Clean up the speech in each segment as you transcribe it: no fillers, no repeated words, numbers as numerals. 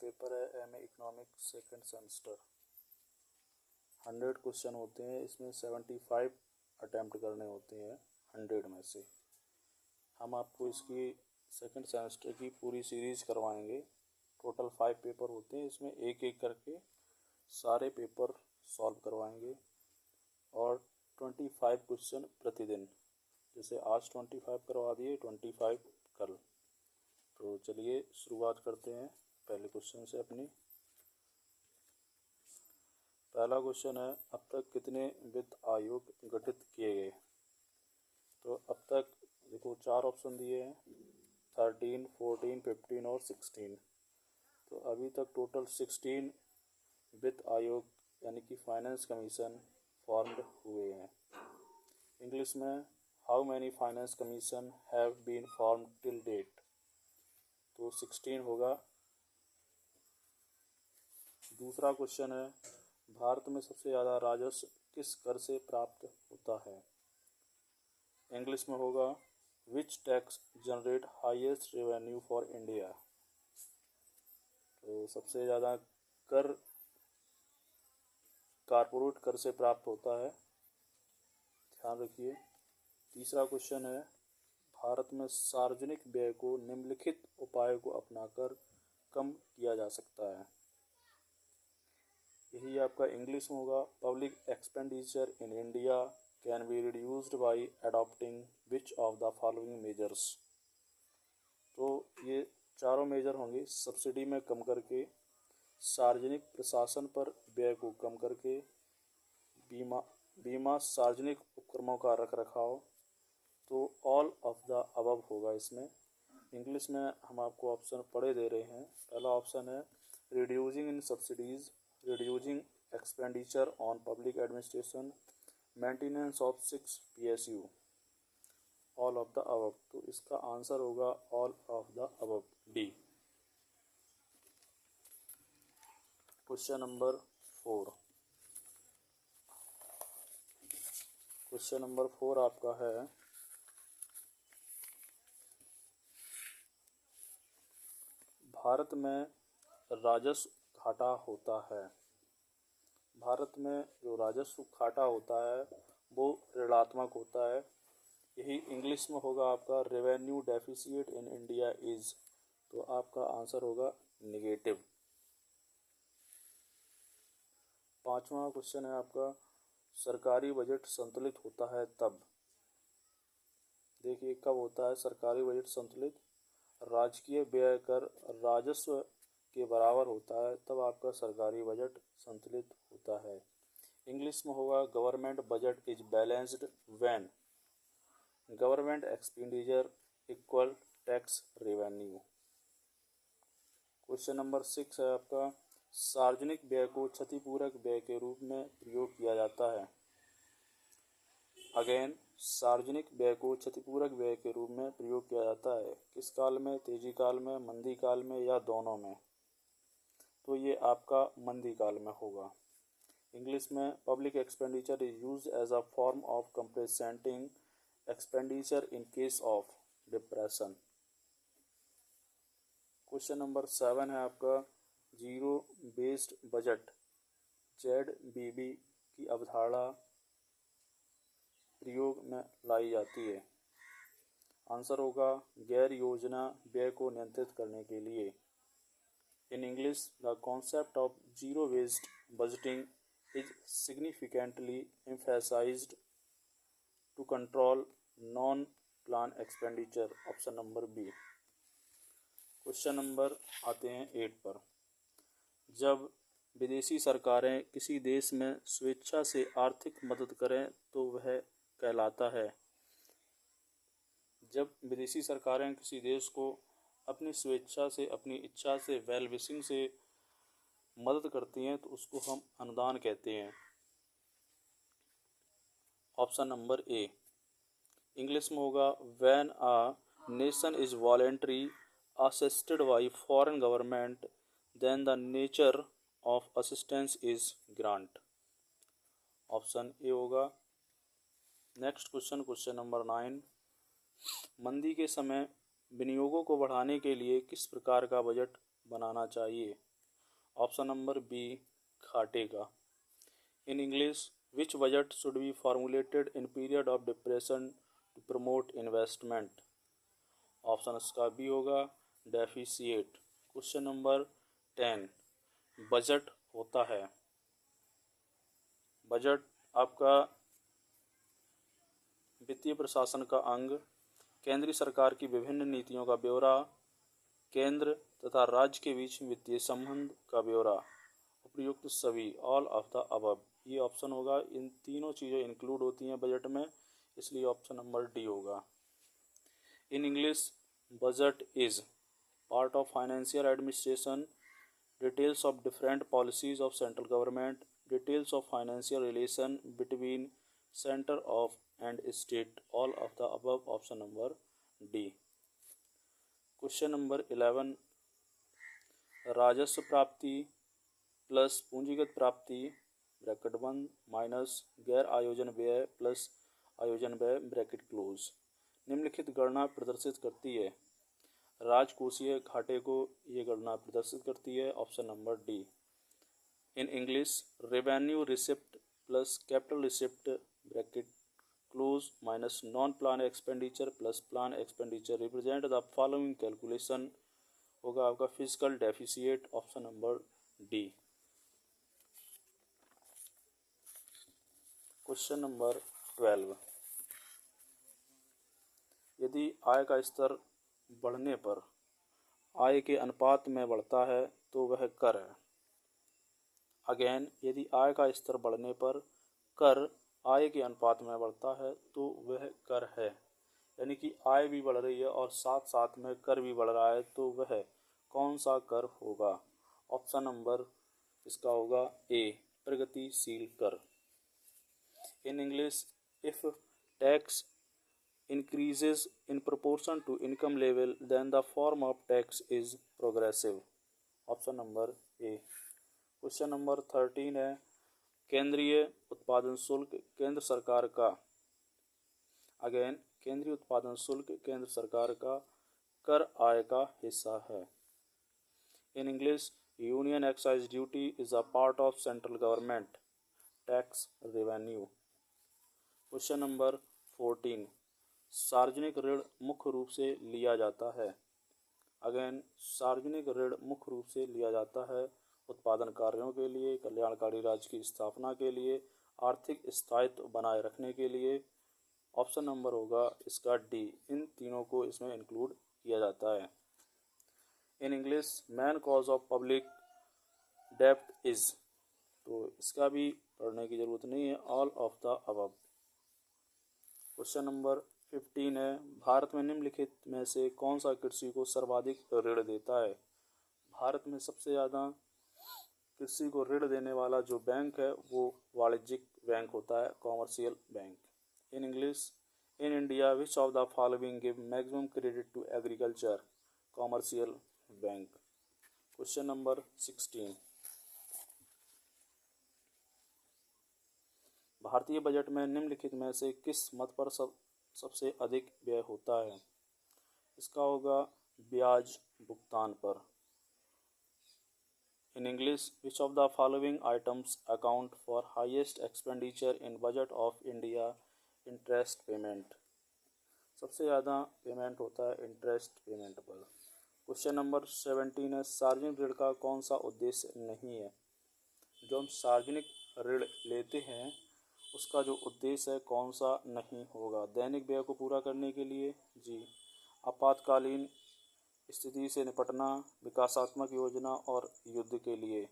Paper है MA economics second semester. 100 question होते हैं, इसमें 75 अटैम्प्ट करने होते हैं 100 में से। हम आपको इसकी सेकंड सेमेस्टर की पूरी सीरीज करवाएंगे। टोटल 5 पेपर होते हैं, इसमें एक एक करके सारे पेपर सॉल्व करवाएंगे और 25 क्वेश्चन प्रतिदिन। जैसे आज 25 करवा दिए, 25 कल। तो चलिए शुरुआत करते हैं पहले क्वेश्चन से अपनी। पहला क्वेश्चन है, अब तक कितने वित्त आयोग गठित किए गए? तो अब तक देखो 4 ऑप्शन दिए हैं, 13, 14, 15 और 16। तो अभी तक टोटल 16 वित्त आयोग यानी कि फाइनेंस कमीशन फॉर्म्ड हुए हैं। इंग्लिश में how many finance commission have been formed till date? तो 16 होगा। दूसरा क्वेश्चन है, भारत में सबसे ज़्यादा राजस्व किस कर से प्राप्त होता है? इंग्लिश में होगा which tax generate highest revenue for India? तो सबसे ज़्यादा कर कारपोरेट कर से प्राप्त होता है, ध्यान रखिए। तीसरा क्वेश्चन है, भारत में सार्वजनिक व्यय को निम्नलिखित उपायों को अपनाकर कम किया जा सकता है। यही आपका इंग्लिश में होगा public expenditure in India can be reduced by adopting which of the following measures? तो ये चारों मेजर होंगे, सब्सिडी में कम करके, सार्वजनिक प्रशासन पर व्यय को कम करके, बीमा सार्वजनिक उपक्रमों का रख रखाव। तो ऑल ऑफ द अबव होगा इसमें। इंग्लिश में हम आपको ऑप्शन पढ़े दे रहे हैं। पहला ऑप्शन है reducing in subsidies, reducing expenditure on public administration, maintenance of 6 PSU, all of the above. तो इसका आंसर होगा all of the above, D. Question number 4। Question number 4 आपका है, भारत में राजस्व घाटा होता है। भारत में जो राजस्व घाटा होता है वो ऋणात्मक होता है। यही इंग्लिश में होगा आपका revenue deficit in India is. तो आपका आंसर होगा निगेटिव। 5वां क्वेश्चन है आपका, सरकारी बजट संतुलित होता है तब? देखिए कब होता है सरकारी बजट संतुलित? राजकीय व्यय कर राजस्व के बराबर होता है, तब आपका सरकारी बजट संतुलित होता है। इंग्लिश में होगा government budget is balanced when government expenditure equal tax revenue. Question number 6 है आपका, सार्वजनिक व्यय को क्षतिपूरक व्यय के रूप में प्रयोग किया जाता है। अगेन, सार्वजनिक व्यय को क्षतिपूरक व्यय के रूप में प्रयोग किया जाता है। किस काल में? तेजी काल में, मंदी काल में या दोनों में? तो ये आपका मंदी काल में होगा। इंग्लिश में public expenditure is used as a form of compensating expenditure in case of depression. Question number 7 है आपका, जीरो बेस्ड बजट ZBB की अवधारणा प्रयोग में लाई जाती है। आंसर होगा गैर योजना व्यय को नियंत्रित करने के लिए। In English, the concept of zero based budgeting is significantly emphasised to control non plan expenditure. Option number B. Question number आते हैं 8 पर। जब विदेशी सरकारें किसी देश में स्वेच्छा से आर्थिक मदद करें तो वह कहलाता है? जब विदेशी सरकारें किसी देश को अपनी स्वेच्छा से, अपनी इच्छा से, वेल विशिंग से मदद करती हैं तो उसको हम अनुदान कहते हैं। Option number A. इंग्लिश में होगा when a nation is voluntary assisted by foreign government then the nature of assistance is grant. Option A होगा। Next question, question number 9। मंदी के समय विनियोगों को बढ़ाने के लिए किस प्रकार का बजट बनाना चाहिए? ऑप्शन नंबर बी, घाटे का। In English, which budget should be formulated in period of depression to promote investment? Option इसका बी होगा, डेफिसिएट। क्वेश्चन नंबर 10, बजट होता है। बजट आपका वित्तीय प्रशासन का अंग, केंद्रीय सरकार की विभिन्न नीतियों का ब्यौरा, केंद्र तथा राज्य के बीच वित्तीय संबंध का ब्यौरा, उपयुक्त सभी, ऑल ऑफ द अबव। ये ऑप्शन होगा, इन तीनों चीज़ें इंक्लूड होती हैं बजट में, इसलिए ऑप्शन नंबर डी होगा। In English, budget is part of financial administration, details of different policies of central government, details of financial relation between centre of and state, all of the above, option number D. Question number 11, राजस्व प्राप्ति plus पूंजीगत प्राप्ति bracket बंद minus गैर आयोजन व्यय plus आयोजन व्यय ब्रैकेट क्लोज निम्नलिखित गणना प्रदर्शित करती है। राजकोषीय घाटे को ये गणना प्रदर्शित करती है, option number D. In English, revenue receipt plus capital receipt bracket close minus non plan expenditure plus plan expenditure represent the following calculation होगा आपका physical deficit, option number D. Question number 12, यदि आय का स्तर बढ़ने पर आय के अनुपात में बढ़ता है तो वह कर है। अगेन, यदि आय का स्तर बढ़ने पर कर आय के अनुपात में बढ़ता है तो वह कर है। यानी कि आय भी बढ़ रही है और साथ साथ में कर भी बढ़ रहा है, तो वह कौन सा कर होगा? ऑप्शन नंबर इसका होगा ए, प्रगतिशील कर। In English, if tax increases in proportion to income level then the form of tax is progressive, option number A. Question number 13 है, केंद्रीय उत्पादन शुल्क केंद्र सरकार का, अगेन केंद्रीय उत्पादन शुल्क केंद्र सरकार का कर आय का हिस्सा है। In English, union excise duty is a part of central government tax revenue. Question number 14, सार्वजनिक ऋण मुख्य रूप से लिया जाता है। अगेन, सार्वजनिक ऋण मुख्य रूप से लिया जाता है उत्पादन कार्यों के लिए, कल्याणकारी राज्य की स्थापना के लिए, आर्थिक स्थायित्व बनाए रखने के लिए, ऑप्शन नंबर होगा इसका डी, इन तीनों को इसमें इंक्लूड किया जाता है। In English, main cause of public डेब्ट इज, तो इसका भी पढ़ने की जरूरत नहीं है, all of the above. Question number 15 है, भारत में निम्नलिखित में से कौन सा कृषि को सर्वाधिक ऋण देता है? भारत में सबसे ज़्यादा कृषि को ऋण देने वाला जो बैंक है वो वाणिज्यिक बैंक होता है, commercial bank. In English, in India which of the following give maximum credit to agriculture, commercial bank. Question number 16, भारतीय बजट में निम्नलिखित में से किस मद पर सबसे अधिक व्यय होता है? इसका होगा ब्याज भुगतान पर। इन English, which of the following items account for highest expenditure in budget of India, interest payment. सबसे ज़्यादा पेमेंट होता है इंटरेस्ट पेमेंट पर। क्वेश्चन नंबर 17 है, सार्वजनिक ऋण का कौन सा उद्देश्य नहीं है? जो हम सार्वजनिक ऋण लेते हैं उसका जो उद्देश्य है कौन सा नहीं होगा? दैनिक व्यय को पूरा करने के लिए, जी, आपातकालीन स्थिति से निपटना, विकासात्मक योजना और युद्ध के लिए।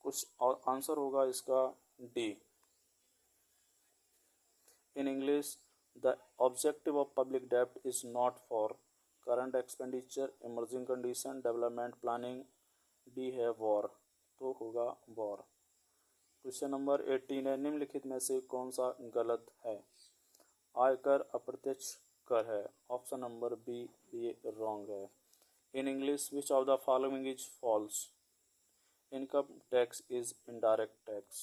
कुछ और आंसर होगा इसका D. In English, the objective of public डेब्ट is not for current expenditure, emerging condition, development planning, D है वॉर, तो होगा वॉर। क्वेश्चन नंबर 18 है, निम्नलिखित में से कौन सा गलत है? आयकर अप्रत्यक्ष कर है, ऑप्शन नंबर बी ये रॉन्ग है। In English, which of the following is false? Income tax is indirect tax.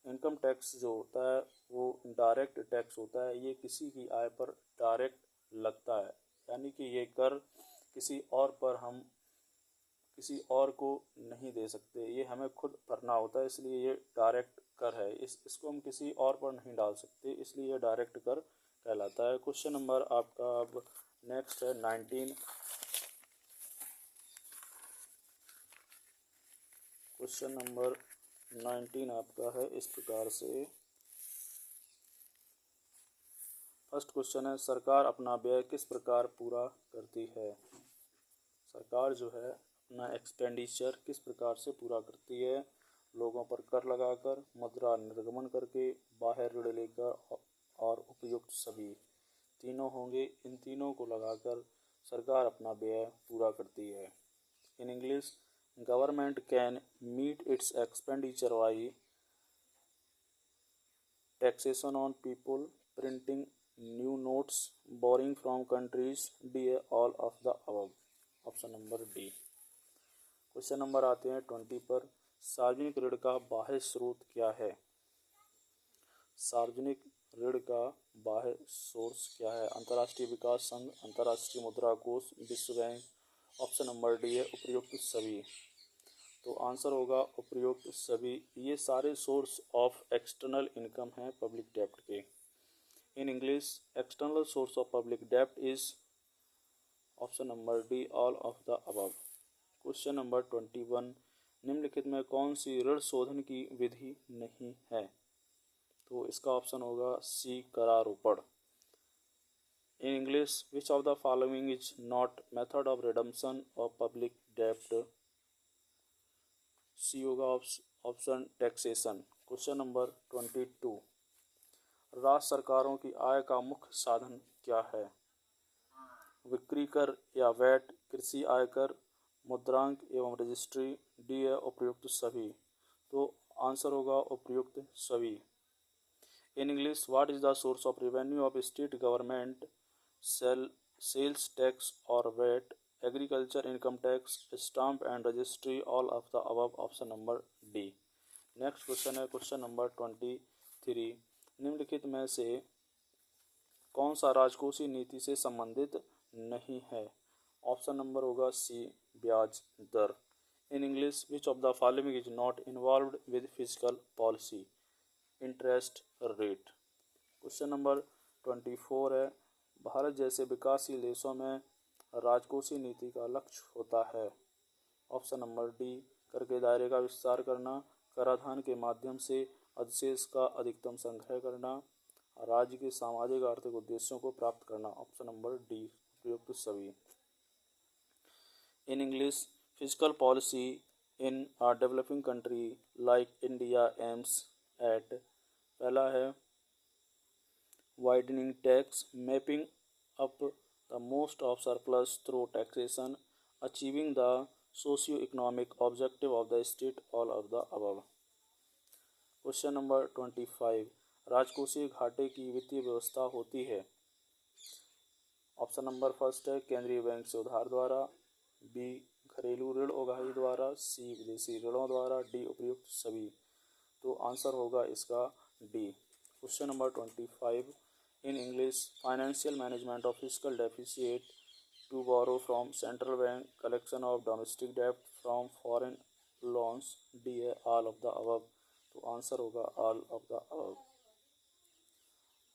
Income tax जो होता है वो डायरेक्ट टैक्स होता है, ये किसी की आय पर डायरेक्ट लगता है, ये कर किसी और पर हम किसी और को नहीं दे सकते, ये हमें खुद भरना होता है, इसलिए ये डायरेक्ट कर है। इसको हम किसी और पर नहीं डाल सकते, इसलिए ये डायरेक्ट कर कहलाता है। क्वेश्चन नंबर आपका अब नेक्स्ट है 19। क्वेश्चन नंबर 19 आपका है इस प्रकार से। फर्स्ट क्वेश्चन है, सरकार अपना व्यय किस प्रकार पूरा करती है। सरकार जो है अपना एक्सपेंडिचर किस प्रकार से पूरा करती है। लोगों पर कर लगाकर, मुद्रा निर्गमन करके, बाहर ऋण लेकर और उपयुक्त सभी तीनों होंगे। इन तीनों को लगाकर सरकार अपना व्यय पूरा करती है। In English, government can meet its expenditure by taxation on people, printing new notes, borrowing from countries, D all of the above. Option number D. Question number आते हैं 20 पर। सार्वजनिक ऋण का बाह्य स्रोत क्या है। सार्वजनिक ऋण का बाह्य सोर्स क्या है। अंतर्राष्ट्रीय विकास संघ, अंतर्राष्ट्रीय मुद्रा कोष, विश्व बैंक। ऑप्शन नंबर डी है उपयुक्त सभी। तो आंसर होगा उपयुक्त सभी। ये सारे सोर्स ऑफ एक्सटर्नल इनकम हैं पब्लिक डेब्ट के। In English, external source of public डेब्ट is option number D all of the above. Question number 21, निम्नलिखित में कौन सी ऋण शोधन की विधि नहीं है। तो इसका ऑप्शन होगा सी करारोपण। In English, which of the following is not method of redemption of public डेब्ट। सी होगा ऑप्शन टैक्सेशन। क्वेश्चन नंबर 22, राज्य सरकारों की आय का मुख्य साधन क्या है। बिक्री कर या वैट, कृषि आयकर, मुद्रांक एवं रजिस्ट्री, डी है उपयुक्त सभी। तो आंसर होगा उपयुक्त सभी। In English, what is the source of revenue of state government, sales tax और VAT, agriculture income tax, stamp and registry, all of the above. Option number D. Next question है question number 23, निम्नलिखित में से कौन सा राजकोषीय नीति से संबंधित नहीं है। ऑप्शन नंबर होगा सी ब्याज दर। In English, which of the following is not involved with physical policy, interest rate. Question number 24 है, भारत जैसे विकासशील देशों में राजकोषीय नीति का लक्ष्य होता है। ऑप्शन नंबर डी, कर के दायरे का विस्तार करना, कराधान के माध्यम से अधिशेष का अधिकतम संग्रह करना, राज्य के सामाजिक आर्थिक उद्देश्यों को प्राप्त करना। ऑप्शन नंबर डी उपयुक्त सभी। In English, physical policy in a developing country like India aims at, पहला है widening tax, mapping up the most of surplus through taxation, achieving the socio economic objective of the state, all of the above. Question number 25, राजकोषीय घाटे की वित्तीय व्यवस्था होती है। Option number first है केंद्रीय बैंक से उधार द्वारा, बी घरेलू ऋण उगाही द्वारा, सी विदेशी ऋणों द्वारा, डी उपयुक्त सभी। तो आंसर होगा इसका D. Question number 25, in English, financial management of physical deficit to borrow from central bank, collection of domestic डेब्ट फ्रॉम फॉरेन लोन्स, डी है ऑल ऑफ द अबव। तो आंसर होगा ऑल ऑफ द अबव।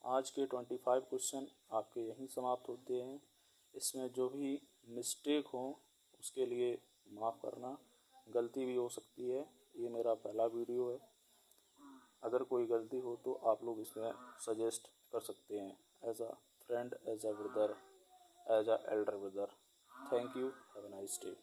आज के 25 question आपके यहीं समाप्त होते हैं। इसमें जो भी मिस्टेक हो उसके लिए माफ़ करना, गलती भी हो सकती है, ये मेरा पहला वीडियो है। अगर कोई गलती हो तो आप लोग इसमें सजेस्ट कर सकते हैं as a friend, as a brother, as a elder brother. Thank you, have a nice day.